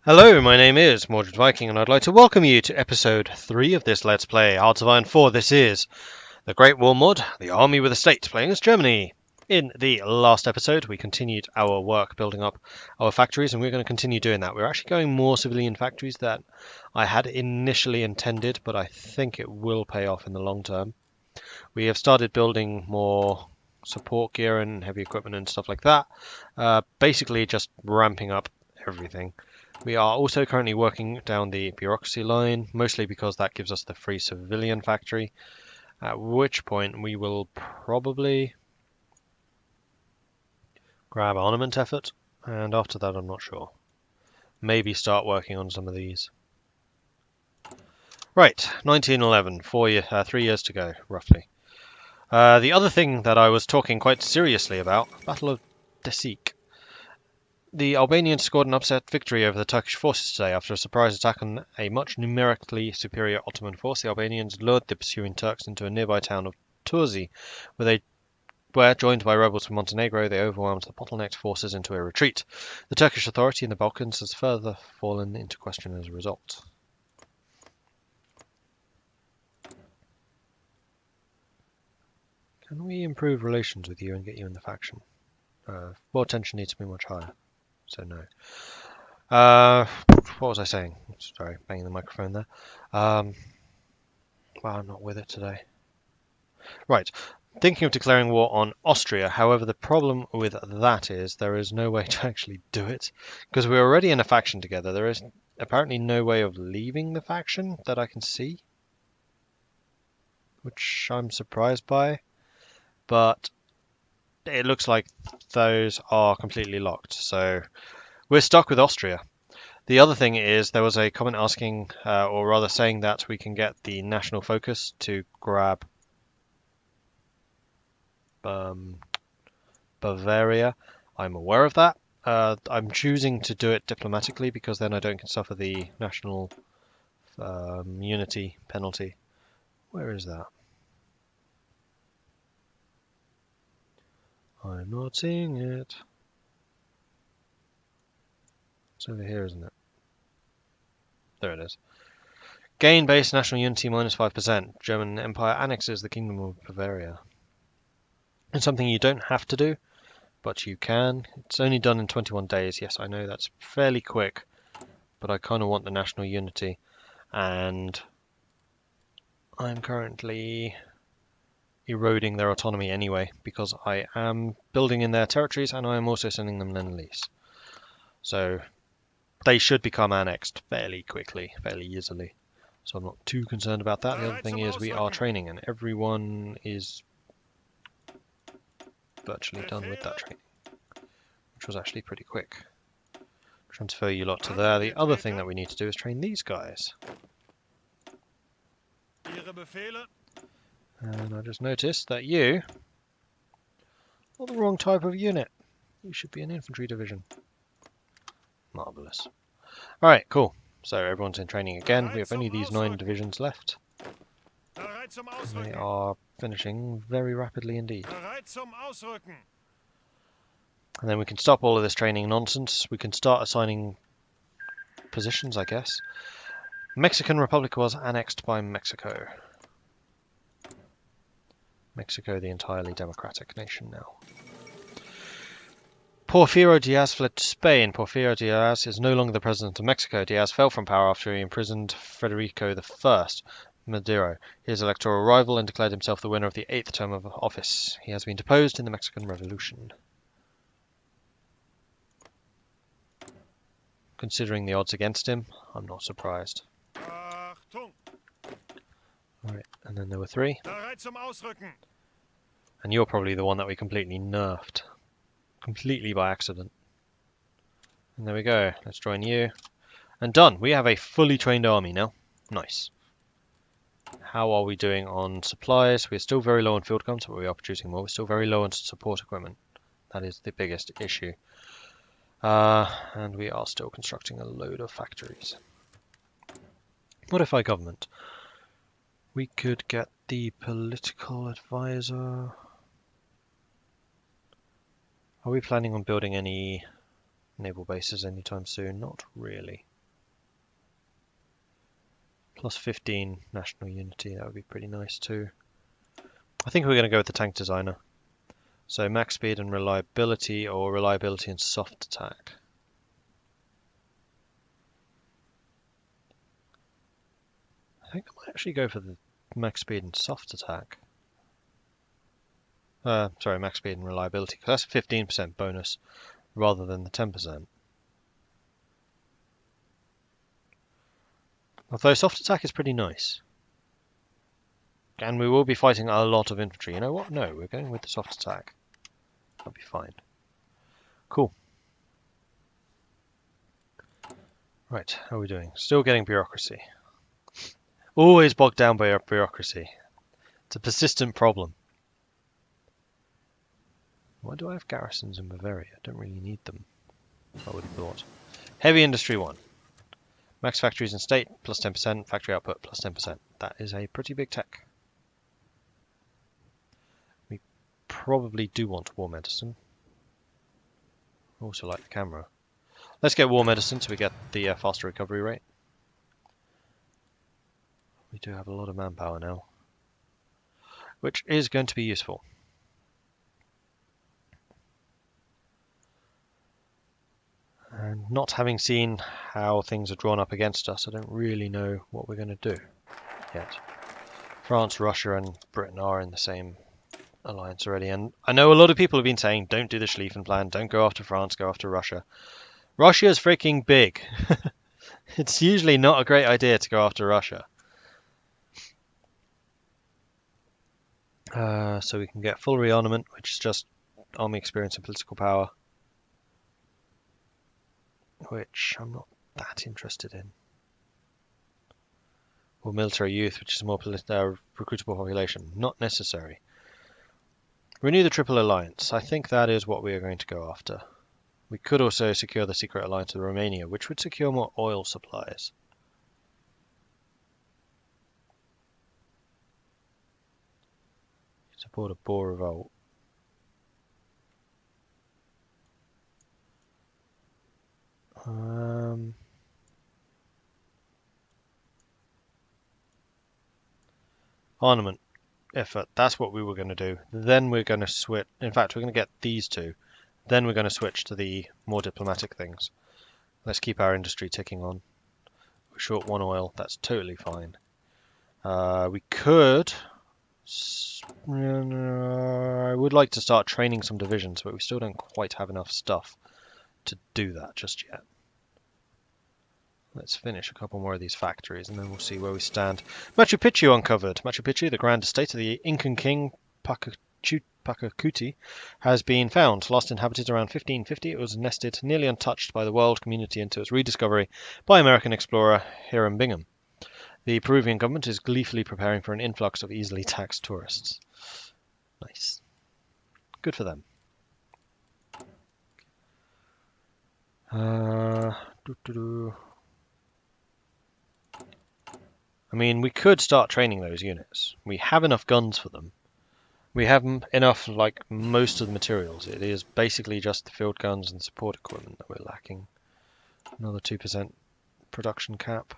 Hello, my name is Mordred Viking, and I'd like to welcome you to episode 3 of this Let's Play Hearts of Iron 4. This is the Great War Mod, the Army with a State, playing as Germany. In the last episode, we continued our work building up our factories, and we're going to continue doing that. We're actually going more civilian factories than I had initially intended, but I think it will pay off in the long term. We have started building more support gear and heavy equipment and stuff like that, basically just ramping up everything. We are also currently working down the bureaucracy line, mostly because that gives us the free civilian factory, at which point we will probably grab armament effort, and after that I'm not sure. Maybe start working on some of these. Right, 1911, 3 years to go, roughly. The other thing that I was talking quite seriously about, Battle of Desik. The Albanians scored an upset victory over the Turkish forces today. After a surprise attack on a much numerically superior Ottoman force, the Albanians lured the pursuing Turks into a nearby town of Turzi, where, joined by rebels from Montenegro, they overwhelmed the bottlenecked forces into a retreat. The Turkish authority in the Balkans has further fallen into question as a result. Can we improve relations with you and get you in the faction? War tension needs to be much higher. So no. What was I saying? Sorry, banging the microphone there. Well, I'm not with it today. Right, thinking of declaring war on Austria. However, the problem with that is there is no way to actually do it. Because we're already in a faction together. There is apparently no way of leaving the faction that I can see. Which I'm surprised by. But it looks like those are completely locked. So we're stuck with Austria. The other thing is there was a comment asking, or rather saying that we can get the national focus to grab Bavaria. I'm aware of that. I'm choosing to do it diplomatically because then I don't suffer the national unity penalty. Where is that? I'm not seeing it. It's over here, isn't it? There it is. Gain base national unity minus 5%. German Empire annexes the Kingdom of Bavaria. It's something you don't have to do, but you can. It's only done in 21 days. Yes, I know that's fairly quick, but I kind of want the national unity, and I'm currently eroding their autonomy anyway, because I am building in their territories and I am also sending them Lend-Lease. So they should become annexed fairly quickly, fairly easily. So I'm not too concerned about that. The other thing is we are training, and everyone is virtually done with that training, which was actually pretty quick. Transfer you lot to there. The other thing that we need to do is train these guys. And I just noticed that you are the wrong type of unit. You should be an infantry division. Marvellous. Alright, cool. So everyone's in training again. We have only these 9 divisions left. They are finishing very rapidly indeed. And then we can stop all of this training nonsense. We can start assigning positions, I guess. Mexican Republic was annexed by Mexico. Mexico, the entirely democratic nation now. Porfirio Diaz fled to Spain. Porfirio Diaz is no longer the president of Mexico. Diaz fell from power after he imprisoned Federico I, Madero, his electoral rival, and declared himself the winner of the 8th term of office. He has been deposed in the Mexican Revolution. Considering the odds against him, I'm not surprised. Alright, and then there were 3. And you're probably the one that we completely nerfed. Completely by accident. And there we go. Let's join you. And done. We have a fully trained army now. Nice. How are we doing on supplies? We're still very low on field guns, but we are producing more. We're still very low on support equipment. That is the biggest issue. And we are still constructing a load of factories. Modify government. We could get the political advisor. Are we planning on building any naval bases anytime soon? Not really. Plus 15 national unity, that would be pretty nice too. I think we're going to go with the tank designer. So max speed and reliability, or reliability and soft attack. I think I might actually go for the max speed and soft attack. Sorry, max speed and reliability, because that's a 15% bonus rather than the 10%. Although soft attack is pretty nice. And we will be fighting a lot of infantry. You know what? No, we're going with the soft attack. That'll be fine. Cool. Right, how are we doing? Still getting bureaucracy. Always bogged down by bureaucracy. It's a persistent problem. Why do I have garrisons in Bavaria? I don't really need them, I would have thought. Heavy Industry 1. Max factories in state, plus 10%. Factory output, plus 10%. That is a pretty big tech. We probably do want war medicine. Also like the camera. Let's get war medicine so we get the faster recovery rate. We do have a lot of manpower now, which is going to be useful. And not having seen how things are drawn up against us, I don't really know what we're going to do yet. France, Russia and Britain are in the same alliance already, and I know a lot of people have been saying don't do the Schlieffen plan, don't go after France, go after Russia. Russia's freaking big. It's usually not a great idea to go after Russia. So we can get full rearmament, which is just army experience and political power, which I'm not that interested in. Or military youth, which is more recruitable population, not necessary. Renew the Triple Alliance. I think that is what we are going to go after. We could also secure the secret alliance with Romania, which would secure more oil supplies. Support a Boer revolt. Armament effort. That's what we were going to do. Then we're going to switch. In fact, we're going to get these two. Then we're going to switch to the more diplomatic things. Let's keep our industry ticking on. We're short 1 oil. That's totally fine. We could... I would like to start training some divisions, but we still don't quite have enough stuff to do that just yet. Let's finish a couple more of these factories and then we'll see where we stand. Machu Picchu uncovered. Machu Picchu, the grand estate of the Incan king Pachacuti, has been found. Last inhabited around 1550, it was nested nearly untouched by the world community until its rediscovery by American explorer Hiram Bingham. The Peruvian government is gleefully preparing for an influx of easily taxed tourists. Nice. Good for them. I mean, we could start training those units. We have enough guns for them. We have enough, like, most of the materials. It is basically just the field guns and support equipment that we're lacking. Another 2% production cap.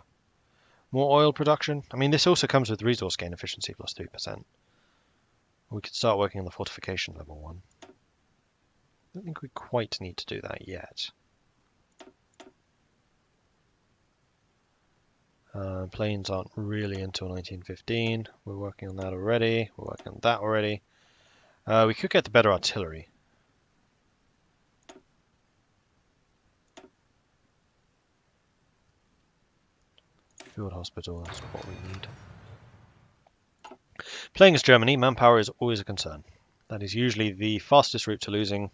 More oil production. I mean, this also comes with resource gain efficiency plus 3%. We could start working on the fortification level 1. I don't think we quite need to do that yet. Planes aren't really until 1915. We're working on that already. We're working on that already. We could get the better artillery. Field hospital is what we need. Playing as Germany, manpower is always a concern. That is usually the fastest route to losing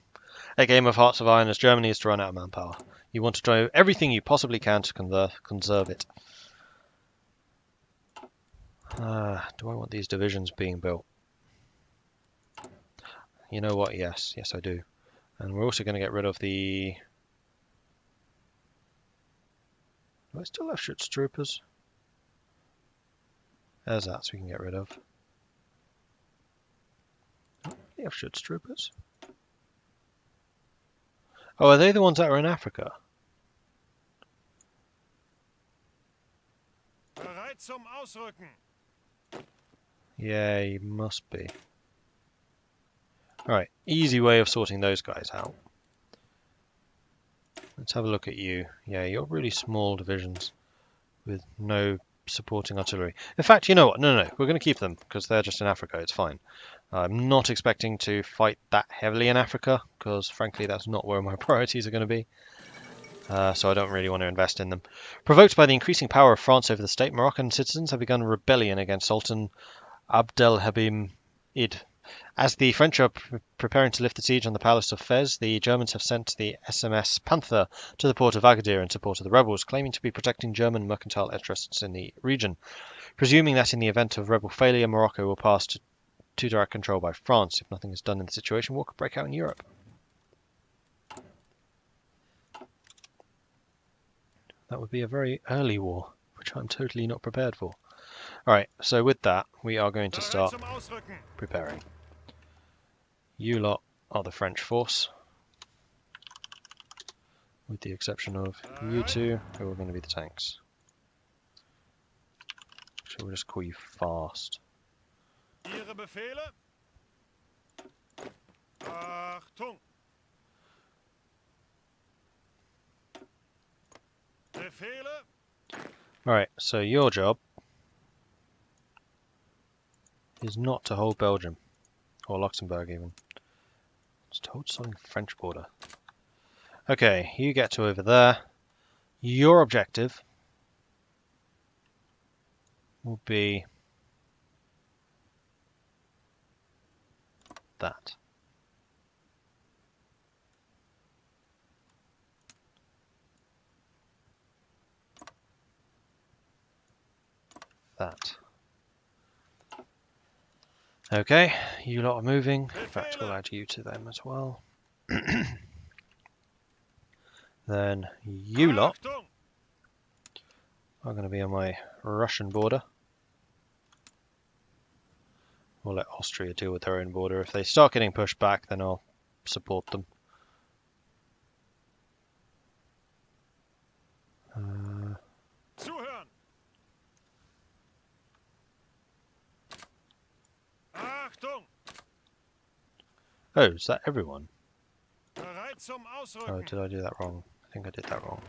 a game of Hearts of Iron, as Germany is to run out of manpower. You want to do everything you possibly can to conserve it. Do I want these divisions being built? You know what? Yes. Yes, I do. And we're also going to get rid of the... Do I still have Schutztroopers? There's that, so we can get rid of. We have Schutztroopers. Oh, are they the ones that are in Africa? Bereit zum Ausrücken. Yeah, you must be. Alright, easy way of sorting those guys out. Let's have a look at you. Yeah, you're really small divisions with no supporting artillery. In fact, you know what? No, we're going to keep them because they're just in Africa. It's fine. I'm not expecting to fight that heavily in Africa because, frankly, that's not where my priorities are going to be. So I don't really want to invest in them. Provoked by the increasing power of France over the state, Moroccan citizens have begun a rebellion against Sultan Abdelhabim Id. As the French are preparing to lift the siege on the palace of Fez, the Germans have sent the SMS Panther to the port of Agadir in support of the rebels, claiming to be protecting German mercantile interests in the region. Presuming that in the event of rebel failure, Morocco will pass to direct control by France. If nothing is done in the situation, war could break out in Europe. That would be a very early war, which I'm totally not prepared for. Alright, so with that, we are going to start preparing. You lot are the French force, with the exception of you two, who are going to be the tanks. So we'll just call you fast. Ihre Befehle? Achtung! Befehle? Alright, so your job is not to hold Belgium, or Luxembourg even. It's to hold something French border. Okay, you get to over there. Your objective will be that. That. Okay, you lot are moving. In fact, we'll add you to them as well. Then you lot are going to be on my Russian border. We'll let Austria deal with their own border. If they start getting pushed back, then I'll support them. Zuhören! Achtung! Oh, is that everyone? Bereit zum Oh, Ausrücken. did I do that wrong? I think I did that wrong.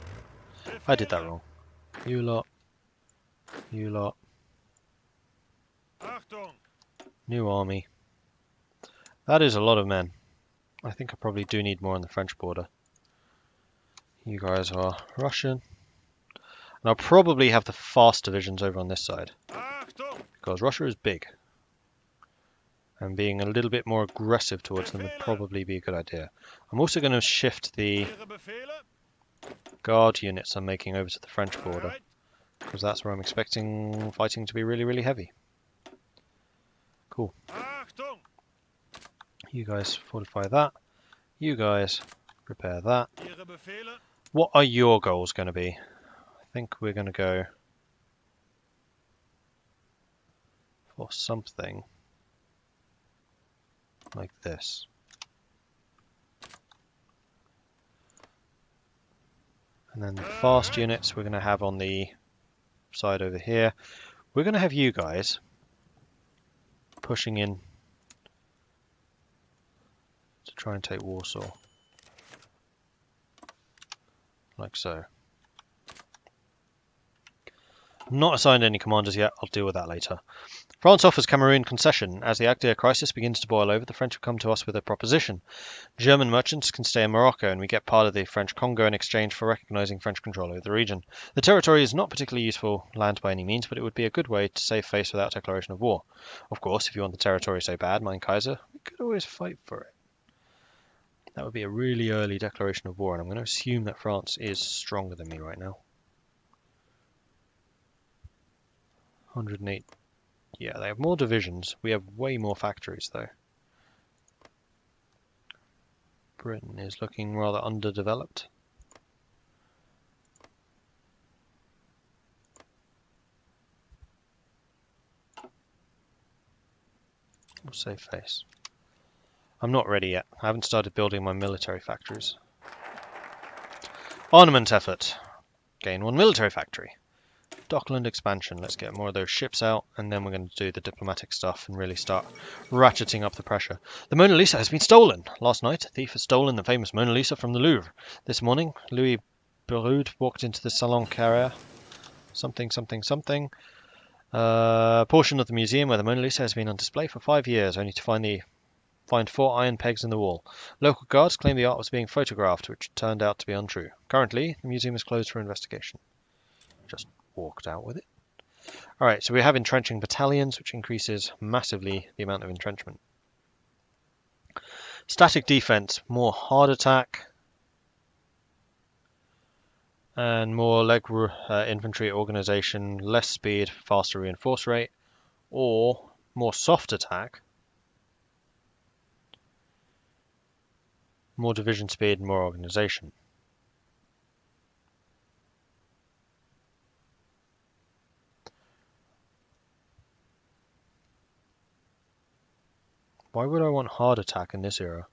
I did that wrong. You lot. You lot. Achtung! New army. That is a lot of men. I think I probably do need more on the French border. You guys are Russian. And I'll probably have the fast divisions over on this side. Achtung! Because Russia is big. And being a little bit more aggressive towards them would probably be a good idea. I'm also going to shift the Ihre Befehle? guard units I'm making over to the French border. Bereit? Because that's where I'm expecting fighting to be really, really heavy. Cool. Achtung! You guys fortify that. You guys prepare that. Ihre Befehle? What are your goals going to be? I think we're going to go for something like this. And then the fast units we're going to have on the side over here. We're going to have you guys pushing in to try and take Warsaw. Like so. Not assigned any commanders yet, I'll deal with that later. France offers Cameroon concession. As the Agadir crisis begins to boil over, the French have come to us with a proposition. German merchants can stay in Morocco, and we get part of the French Congo in exchange for recognising French control over the region. The territory is not particularly useful land by any means, but it would be a good way to save face without declaration of war. Of course, if you want the territory so bad, mein Kaiser, we could always fight for it. That would be a really early declaration of war, and I'm going to assume that France is stronger than me right now. 108. Yeah, they have more divisions. We have way more factories, though. Britain is looking rather underdeveloped. We'll save face. I'm not ready yet. I haven't started building my military factories. Armament effort. Gain one military factory. Dockland expansion. Let's get more of those ships out, and then we're going to do the diplomatic stuff and really start ratcheting up the pressure. The Mona Lisa has been stolen. Last night, a thief has stolen the famous Mona Lisa from the Louvre. This morning, Louis Beroud walked into the Salon Carrère. Something. Portion of the museum where the Mona Lisa has been on display for 5 years, only to find 4 iron pegs in the wall. Local guards claim the art was being photographed, which turned out to be untrue. Currently, the museum is closed for investigation. Just walked out with it. Alright, so we have entrenching battalions, which increases massively the amount of entrenchment. Static defense, more hard attack, and more leg infantry organization, less speed, faster reinforce rate, or more soft attack, more division speed, and more organization. Why would I want hard attack in this era?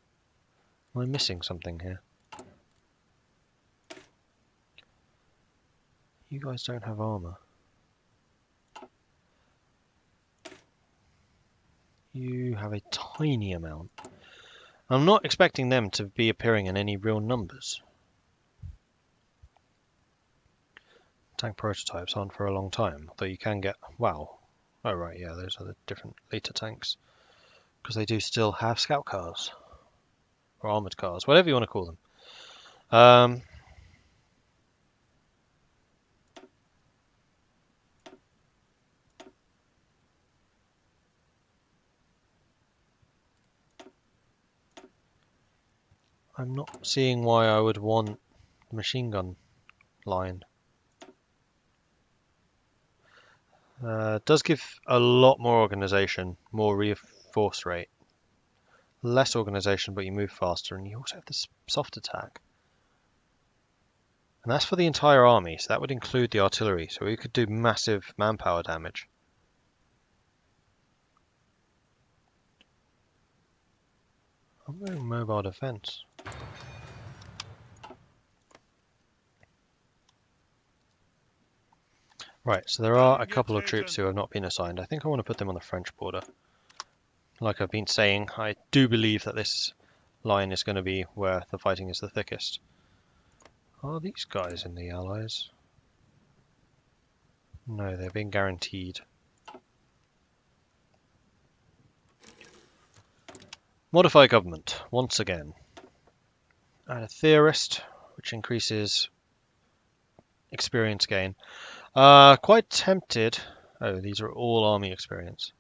Am I missing something here? You guys don't have armor. You have a tiny amount. I'm not expecting them to be appearing in any real numbers. Tank prototypes aren't for a long time, though you can get... Wow. Oh right, yeah, those are the different later tanks. Because they do still have scout cars. Or armoured cars, whatever you want to call them. I'm not seeing why I would want the machine gun line. Does give a lot more organisation, more reinforce rate. Less organisation, but you move faster, and you also have this soft attack. And that's for the entire army, so that would include the artillery, so we could do massive manpower damage. I'm going mobile defense. Right, so there are a couple of troops who have not been assigned. I think I want to put them on the French border. Like I've been saying, I do believe that this line is going to be where the fighting is the thickest. Are these guys in the Allies? No, they're being guaranteed. Modify government, once again. Add a theorist, which increases experience gain. Quite tempted. Oh, these are all army experience.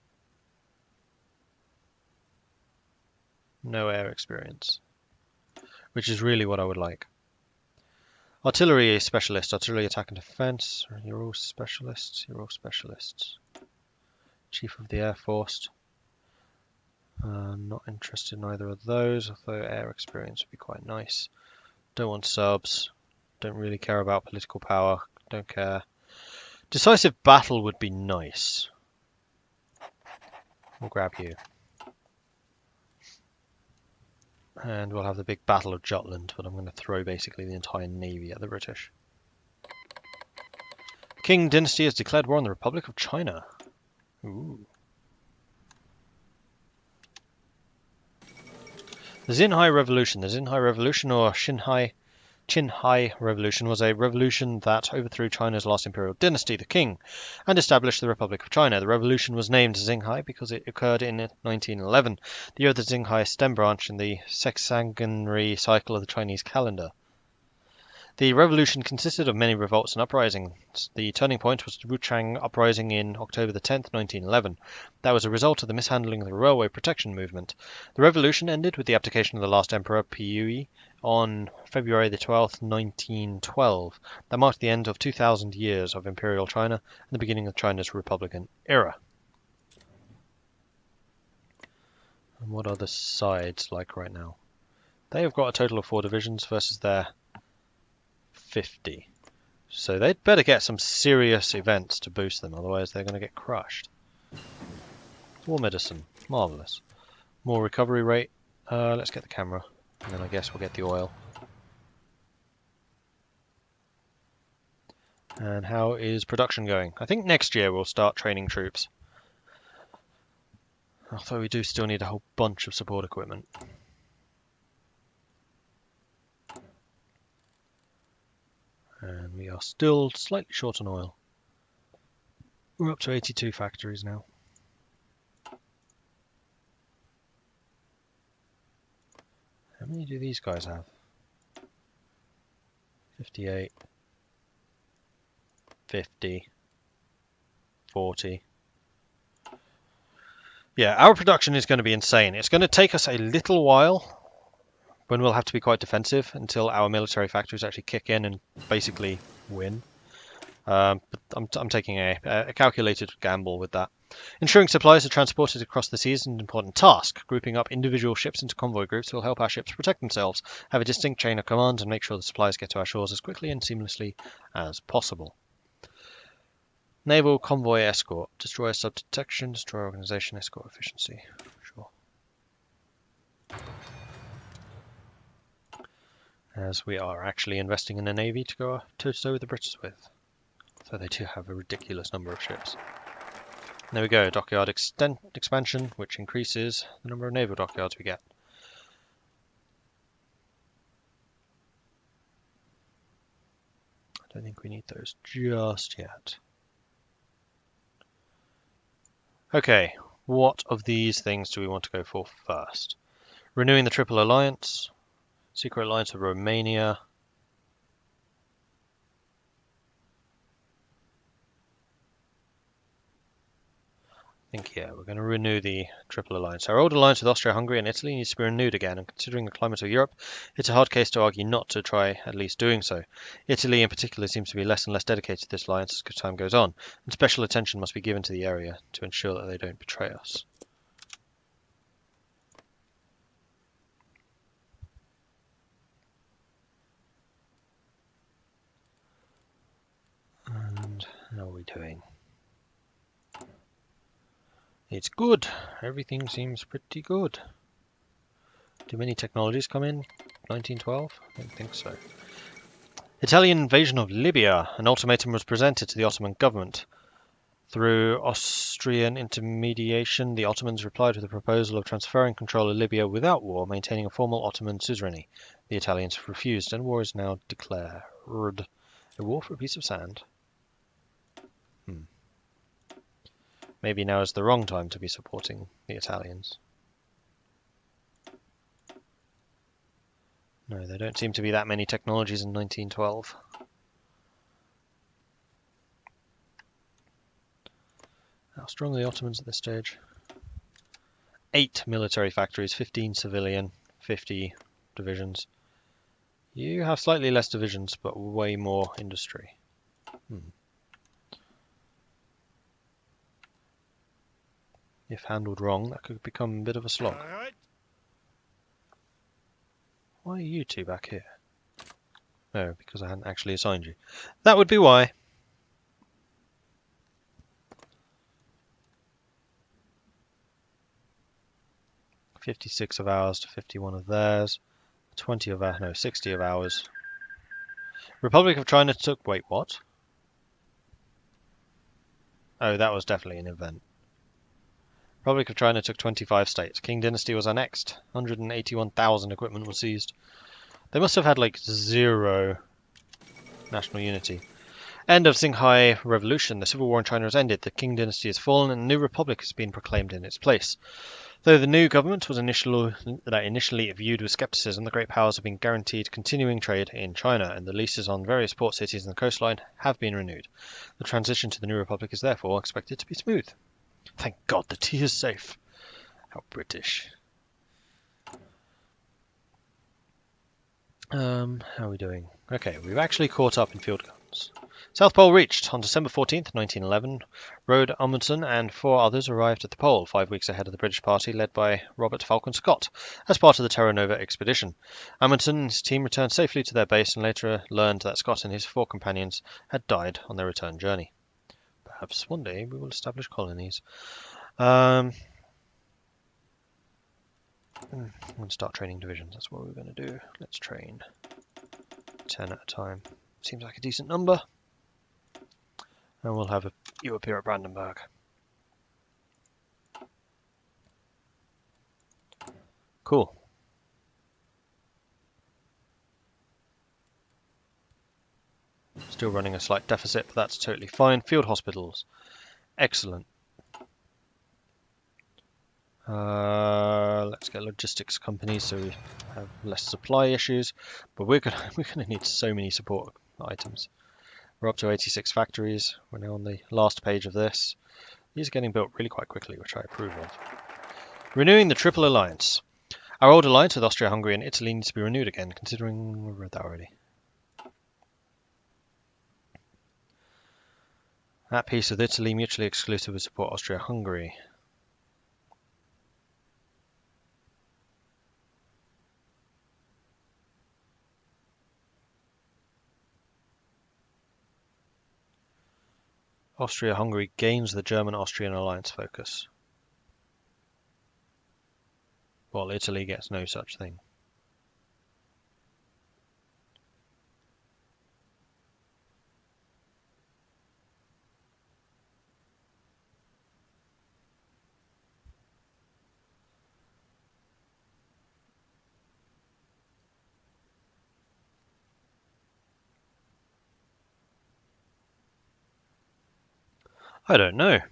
No air experience. Which is really what I would like. Artillery specialist, artillery attack and defense. You're all specialists. You're all specialists. Chief of the Air Force. Not interested in either of those, although air experience would be quite nice. Don't want subs. Don't really care about political power. Don't care. Decisive battle would be nice. We'll grab you. And we'll have the big Battle of Jutland, but I'm going to throw basically the entire navy at the British. Qing dynasty has declared war on the Republic of China. Ooh. The Xinhai Revolution. The Xinhai Revolution, or Qinhai Revolution, was a revolution that overthrew China's last imperial dynasty, the Qing, and established the Republic of China. The revolution was named Xinhai because it occurred in 1911, the year of the Xinhai stem branch in the sexagenary cycle of the Chinese calendar. The revolution consisted of many revolts and uprisings. The turning point was the Wuchang uprising in October the 10th, 1911. That was a result of the mishandling of the railway protection movement. The revolution ended with the abdication of the last emperor, Piyue, on February the 12th, 1912. That marked the end of 2,000 years of imperial China and the beginning of China's Republican era. And what are the sides like right now? They have got a total of 4 divisions versus their 50. So they'd better get some serious events to boost them, otherwise they're going to get crushed. War medicine. Marvellous. More recovery rate. Let's get the camera. And then I guess we'll get the oil. And how is production going? I think next year we'll start training troops. Although we do still need a whole bunch of support equipment. And we are still slightly short on oil. We're up to 82 factories now. How many do these guys have? 58, 50, 40. Yeah, our production is going to be insane. It's going to take us a little while when we'll have to be quite defensive until our military factories actually kick in and basically win. But I'm taking a calculated gamble with that. Ensuring supplies are transported across the seas is an important task. Grouping up individual ships into convoy groups will help our ships protect themselves, have a distinct chain of command, and make sure the supplies get to our shores as quickly and seamlessly as possible. Naval convoy escort. Destroyer sub-detection, destroyer organization, escort efficiency. Sure. As we are actually investing in a navy to go toe-to-toe with the British with. So they do have a ridiculous number of ships. There we go, dockyard expansion, which increases the number of naval dockyards we get. I don't think we need those just yet. Okay, what of these things do we want to go for first? Renewing the Triple Alliance, Secret Alliance with Romania. I think, yeah, we're going to renew the Triple Alliance. Our old alliance with Austria, Hungary and Italy needs to be renewed again, and considering the climate of Europe, it's a hard case to argue not to try at least doing so. Italy in particular seems to be less and less dedicated to this alliance as time goes on, and special attention must be given to the area to ensure that they don't betray us. And how are we doing? It's good. Everything seems pretty good. Do many technologies come in 1912? I don't think so. Italian invasion of Libya. An ultimatum was presented to the Ottoman government. Through Austrian intermediation, the Ottomans replied with a proposal of transferring control of Libya without war, maintaining a formal Ottoman suzerainty. The Italians refused, and war is now declared. A war for a piece of sand. Maybe now is the wrong time to be supporting the Italians. No, there don't seem to be that many technologies in 1912. How strong are the Ottomans at this stage? 8 military factories, 15 civilian, 50 divisions. You have slightly less divisions, but way more industry. If handled wrong, that could become a bit of a slog. Alright. Why are you two back here? Oh, because I hadn't actually assigned you. That would be why. $56 of ours to 51 of theirs. 20 of ours, no, 60 of ours. Republic of China took, wait, what? Oh, that was definitely an event. Republic of China took 25 states. Qing Dynasty was annexed. 181,000 equipment was seized. They must have had like 0 national unity. End of Xinhai Revolution. The civil war in China has ended. The Qing Dynasty has fallen and a new republic has been proclaimed in its place. Though the new government was initially viewed with skepticism, the great powers have been guaranteed continuing trade in China, and the leases on various port cities and the coastline have been renewed. The transition to the new republic is therefore expected to be smooth. Thank God the tea is safe. How British. How are we doing? Okay, we've actually caught up in field guns. South Pole reached. On December 14th, 1911, Rode Amundsen and 4 others arrived at the pole, 5 weeks ahead of the British party led by Robert Falcon Scott, as part of the Terra Nova expedition. Amundsen and his team returned safely to their base and later learned that Scott and his 4 companions had died on their return journey. Perhaps one day we will establish colonies. I'm going to start training divisions. That's what we're going to do. Let's train 10 at a time. Seems like a decent number. And we'll have you appear at Brandenburg. Cool. Still running a slight deficit, but that's totally fine. Field hospitals. Excellent. Let's get logistics companies so we have less supply issues. But we're gonna need so many support items. We're up to 86 factories. We're now on the last page of this. These are getting built really quite quickly, which I approve of. Renewing the Triple Alliance. Our old alliance with Austria, Hungary and Italy needs to be renewed again, considering we read that already. At peace with Italy, mutually exclusive with support Austria, Hungary. Austria-Hungary gains the German-Austrian alliance focus, while Italy gets no such thing. I don't know. I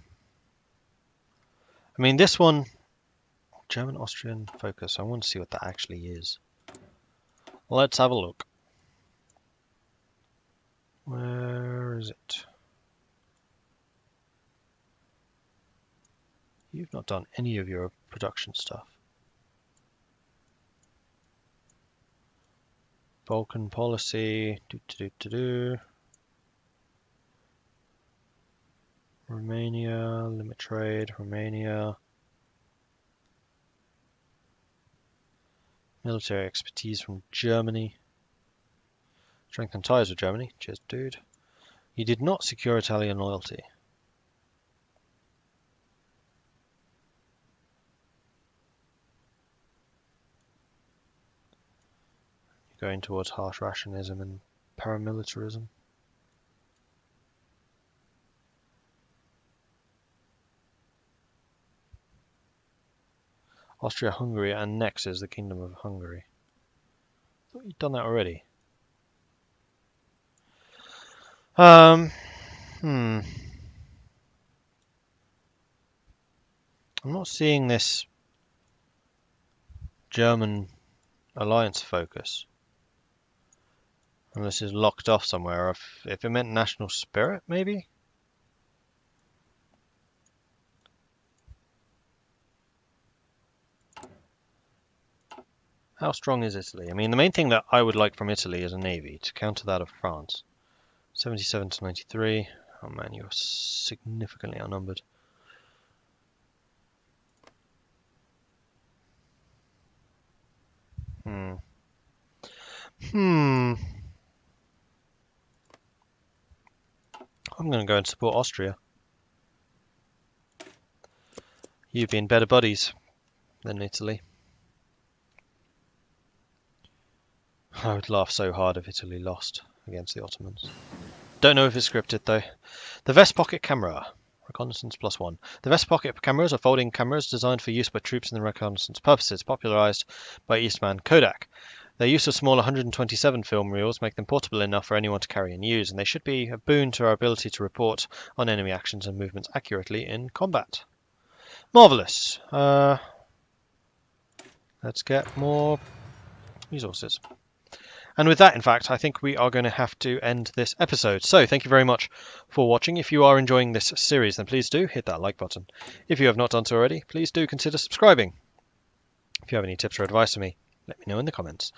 mean, this one, German-Austrian focus, I want to see what that actually is. Let's have a look. Where is it? You've not done any of your production stuff. Balkan policy, Romania, limit trade, Romania. Military expertise from Germany. Strengthen ties with Germany. Cheers, dude. You did not secure Italian loyalty. You're going towards harsh rationism and paramilitarism. Austria-Hungary annexes the Kingdom of Hungary. I thought you'd done that already. I'm not seeing this German alliance focus. Unless it's locked off somewhere. If it meant national spirit, maybe? How strong is Italy? I mean, the main thing that I would like from Italy is a navy to counter that of France. 77 to 93. Oh man, you're significantly outnumbered. I'm going to go and support Austria. You've been better buddies than Italy. I would laugh so hard if Italy lost against the Ottomans. Don't know if it's scripted though. The Vest Pocket Camera. Reconnaissance +1. The Vest Pocket cameras are folding cameras designed for use by troops in the reconnaissance purposes, popularized by Eastman Kodak. Their use of small 127 film reels make them portable enough for anyone to carry and use, and they should be a boon to our ability to report on enemy actions and movements accurately in combat. Marvellous. Let's get more resources. And with that, in fact, I think we are going to have to end this episode. So thank you very much for watching. If you are enjoying this series, then please do hit that like button. If you have not done so already, please do consider subscribing. If you have any tips or advice for me, let me know in the comments.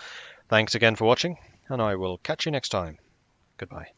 Thanks again for watching, and I will catch you next time. Goodbye.